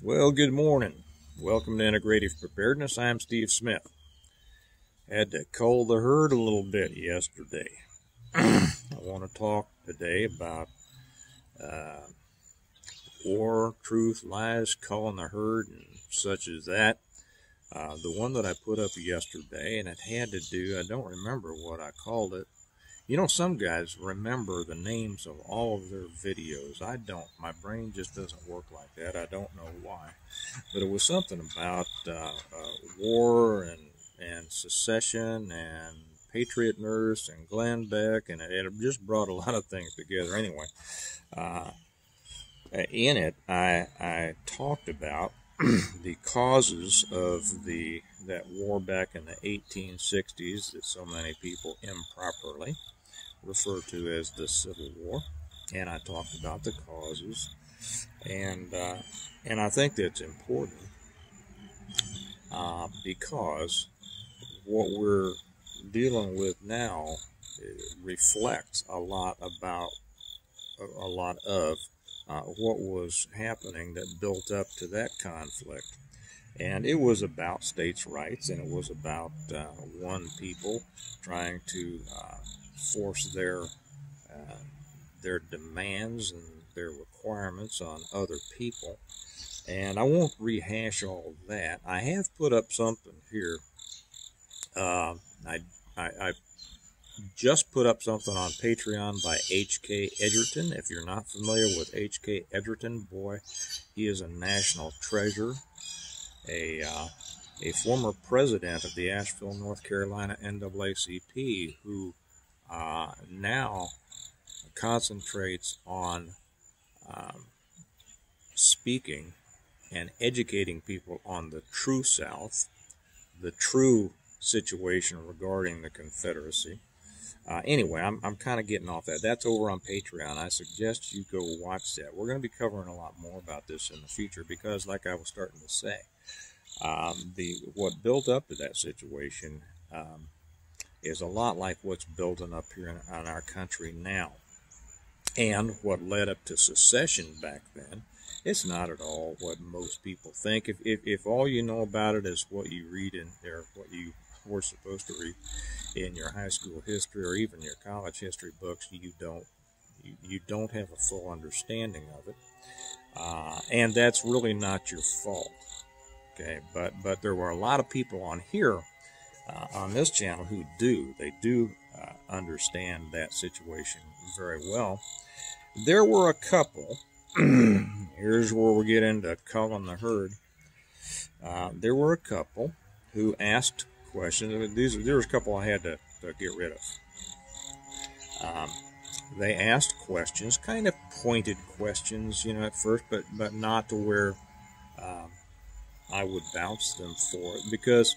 Well, good morning. Welcome to Integrative Preparedness. I'm Steve Smith. Had to cull the herd a little bit yesterday. I want to talk today about war, truth, lies, culling the herd, and such as that. The one that I put up yesterday, and it had to do, I don't remember what I called it. You know, some guys remember the names of all of their videos. I don't. My brain just doesn't work like that. I don't know why. But it was something about war and secession and Patriot Nurse and Glenn Beck, and it just brought a lot of things together. Anyway, in it, I talked about the causes of that war back in the 1860s that so many people improperly refer to as the Civil War, and I talked about the causes, and I think that's important because what we're dealing with now reflects a lot of what was happening that built up to that conflict. And it was about states' rights, and it was about one people trying to force their demands and their requirements on other people. And I won't rehash all of that. I have put up something here. I just put up something on Patreon by H.K. Edgerton. If you're not familiar with H.K. Edgerton, boy, he is a national treasure. A former president of the Asheville, North Carolina NAACP, who now concentrates on speaking and educating people on the true South, the true situation regarding the Confederacy. Anyway, I'm kind of getting off that. That's over on Patreon. I suggest you go watch that. We're going to be covering a lot more about this in the future because, like I was starting to say, what built up to that situation is a lot like what's building up here in our country now. And what led up to secession back then, it's not at all what most people think. If all you know about it is what you read in there, what you were supposed to read in your high school history or even your college history books, you don't have a full understanding of it, and that's really not your fault. Okay, but there were a lot of people on here on this channel who do understand that situation very well. There were a couple. Here's where we get into culling the herd. There were a couple who asked questions. There was a couple I had to get rid of. They asked questions, kind of pointed questions, at first, but not to where I would bounce them for it, because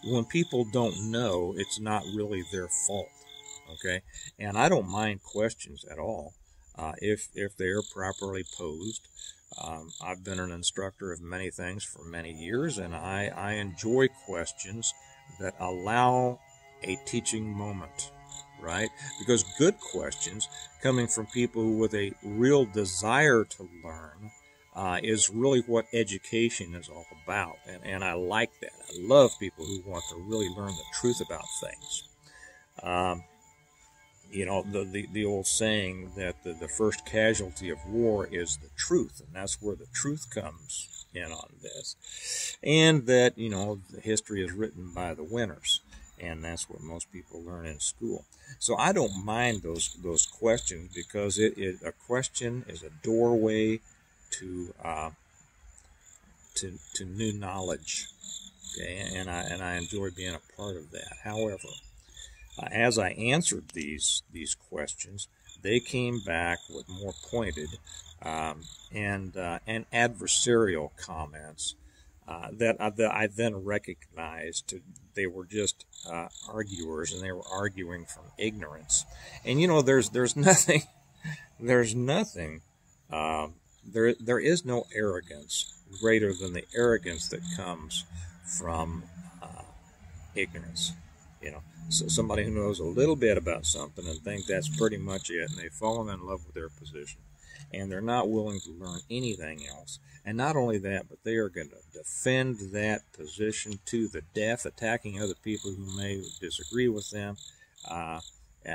when people don't know, it's not really their fault. Okay, and I don't mind questions at all if they are properly posed. I've been an instructor of many things for many years, and I enjoy questions that allow a teaching moment, right? Because good questions coming from people with a real desire to learn is really what education is all about, and I like that. I love people who want to really learn the truth about things. The old saying that the first casualty of war is the truth, and that's where the truth comes in on this. And that, the history is written by the winners, and that's what most people learn in school. So I don't mind those questions, because a question is a doorway to new knowledge. Okay, and I enjoy being a part of that. However, as I answered these questions, they came back with more pointed and adversarial comments that I then recognized they were just arguers, and they were arguing from ignorance. And there's nothing there is no arrogance greater than the arrogance that comes from ignorance. So somebody who knows a little bit about something and think that's pretty much it, and they've fallen in love with their position. and they're not willing to learn anything else. And not only that, but they are going to defend that position to the death, attacking other people who may disagree with them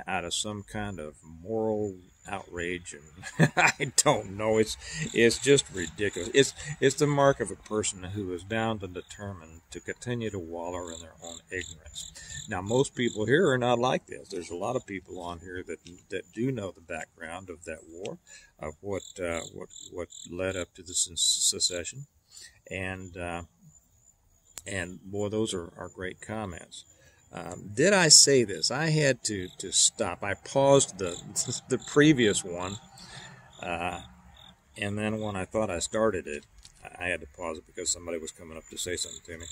out of some kind of moral outrage. And I don't know. It's just ridiculous. It's the mark of a person who is bound and determined to continue to wallow in their own ignorance. Now, most people here are not like this. There's a lot of people on here that do know the background of that war, of what led up to the secession, and boy, those are great comments. Did I say this? I had to stop. I paused the previous one, and then when I thought I started it, I had to pause it because somebody was coming up to say something to me,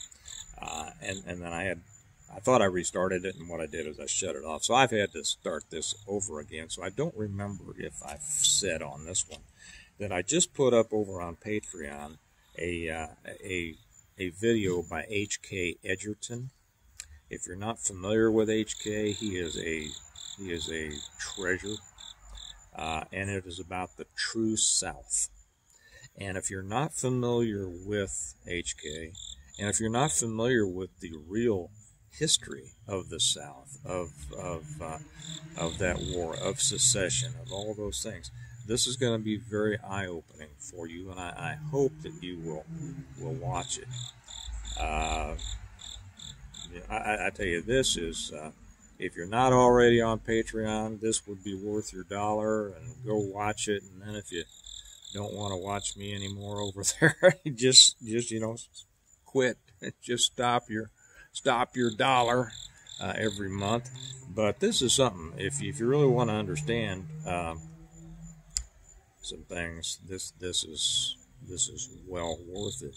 and then I thought I restarted it, and what I did is I shut it off. So I've had to start this over again. So I don't remember if I've said on this one that I just put up over on Patreon a video by H.K. Edgerton. If you're not familiar with H.K., he is a treasure, and it is about the true South. And if you're not familiar with H.K., and if you're not familiar with the real history of the South, of that war, of secession, of all those things, this is going to be very eye-opening for you, and I hope that you will watch it. I tell you, this is, if you're not already on Patreon, this would be worth your $1, and go watch it. And then if you don't want to watch me anymore over there, just quit. Just stop your $1 every month. But this is something. If you really want to understand some things, this is well worth it.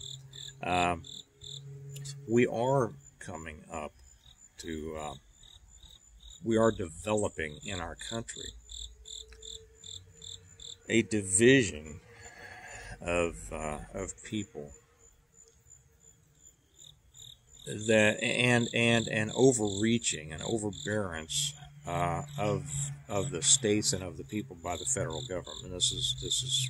We are coming up to, we are developing in our country a division of people that and an overreaching and overbearance of the states and of the people by the federal government. This is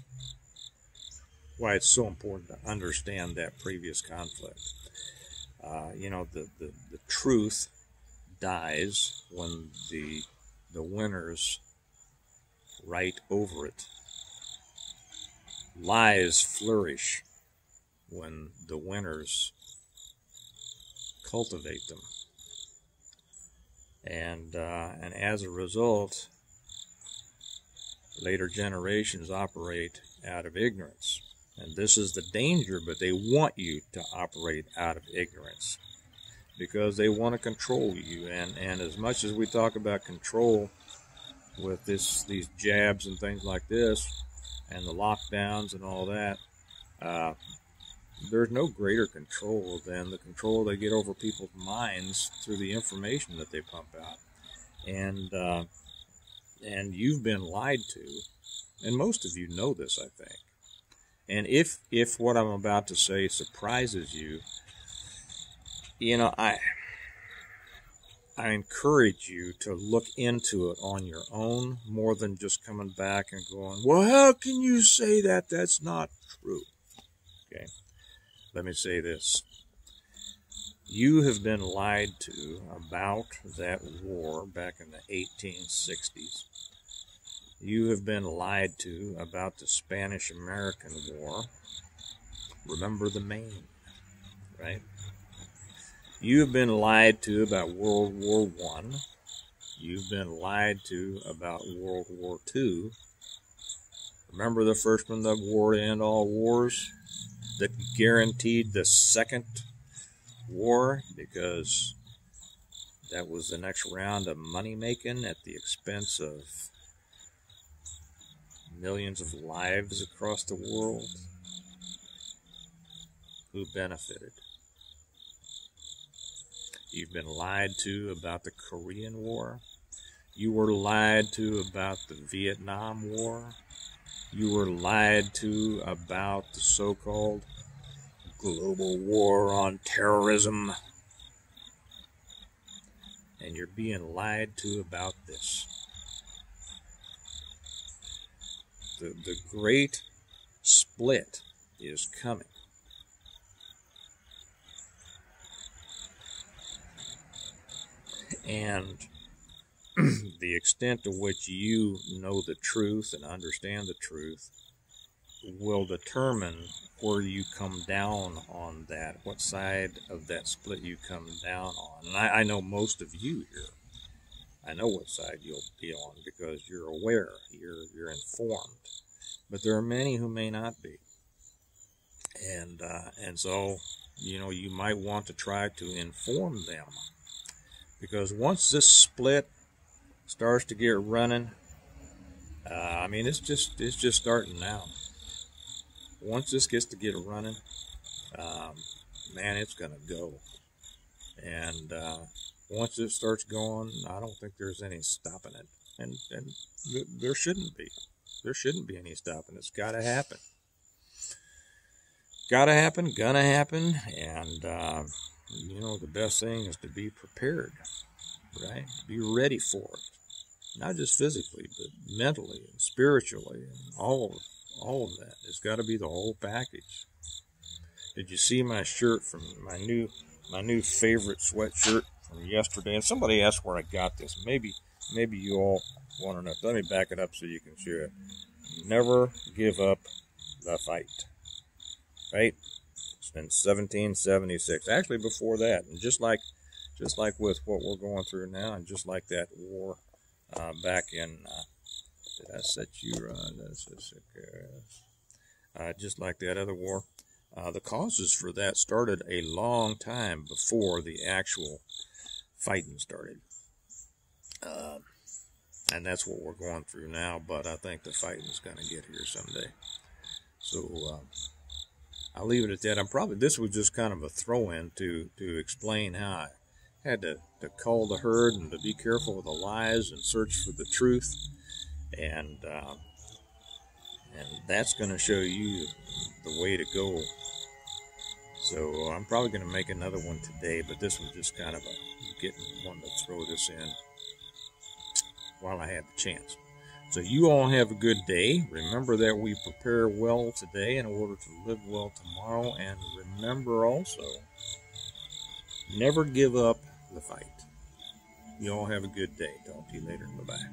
why it's so important to understand that previous conflict. The truth dies when the winners write over it. Lies flourish when the winners cultivate them. And as a result, later generations operate out of ignorance. And this is the danger, but they want you to operate out of ignorance because they want to control you. And as much as we talk about control with these jabs and things like this and the lockdowns and all that, there's no greater control than the control they get over people's minds through the information that they pump out. And you've been lied to, and most of you know this, I think. And if what I'm about to say surprises you, I encourage you to look into it on your own more than just coming back and going, well, how can you say that? That's not true. Okay, let me say this. You have been lied to about that war back in the 1860s. You have been lied to about the Spanish-American War. Remember the Maine, right? You have been lied to about World War I. You've been lied to about World War II. Remember the first one, the war to end all wars, that guaranteed the second war because that was the next round of money making at the expense of millions of lives across the world. Who benefited? You've been lied to about the Korean War. You were lied to about the Vietnam War. You were lied to about the so-called global war on terrorism. And you're being lied to about this. the great split is coming. And the extent to which you know the truth and understand the truth will determine where you come down on that, what side of that split you come down on. And I know most of you here. I know what side you'll be on because you're aware, you're informed. But there are many who may not be. And so, you might want to try to inform them. Because once this split starts to get running, it's just starting now. Once this gets to get running, man, it's going to go. And once it starts going, I don't think there's any stopping it. And there shouldn't be. There shouldn't be any stopping. It's got to happen. Got to happen, gonna happen. And, the best thing is to be prepared, right? Be ready for it. Not just physically, but mentally and spiritually and all of that. It's got to be the whole package. Did you see my shirt from my new favorite sweatshirt from yesterday? And somebody asked where I got this. Maybe you all want to know. Let me back it up so you can share it. Never give up the fight. Right? It's been 1776. Actually, before that, and just like with what we're going through now, and just like that war back in. Did I set you just like that other war. The causes for that started a long time before the actual fighting started. And that's what we're going through now, but I think the fighting's going to get here someday. So I'll leave it at that. This was just kind of a throw-in to explain how I had to cull the herd and to be careful with the lies and search for the truth. And that's going to show you the way to go. So I'm probably going to make another one today, but this was just kind of wanted to throw this in while I had the chance. So you all have a good day. Remember that we prepare well today in order to live well tomorrow. And remember also, never give up the fight. You all have a good day. Talk to you later. Bye-bye.